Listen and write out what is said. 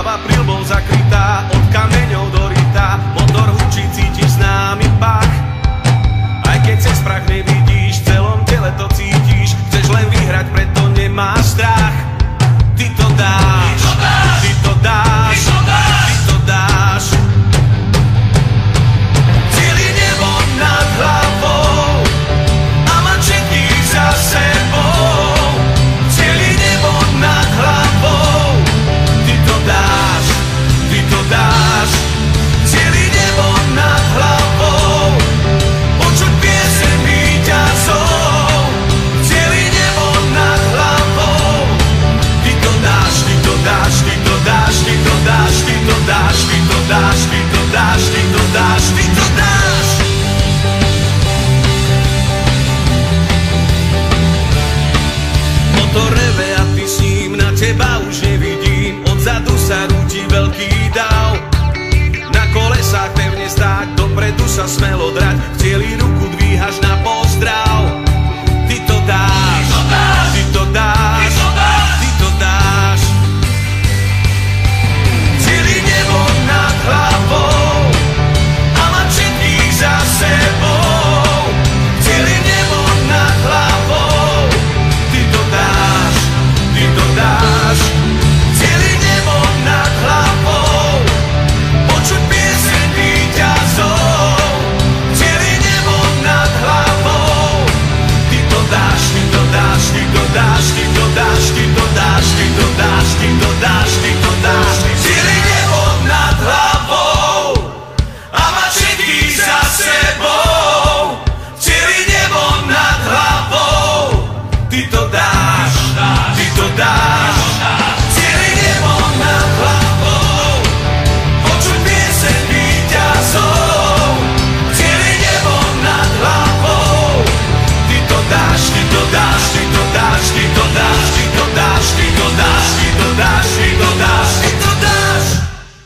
Hlava prilbou zakrytá, od kameňov do ryta, motor hučí, cítiš známy pach. Aj keď cez prach nevidíš, v celom tele to cítiš, chceš len vyhrať, preto nemáš strach. Ty to dáš, ty to dáš, ty to dáš. Celý nebo nad hlavou a mať všetkých za sebou. Celý nebo nad hlavou, ty to dáš, ty to dáš. Celý nebo nad hlavou, počuť pieseň víťazov. Celý nebo nad hlavou, ty to dáš, ty to dáš, ty to dáš, ty to dáš, ty to dáš, ty to dáš, ty to dáš, ty to dáš, ty to dáš. Motor reve a ty s ním, na teba už nevidím, odzadu sa rúti veľký dáv. Na kolesách pevne stáť, dopredu sa smelo drať, v cieli ruku dvíhaš na pozdrav.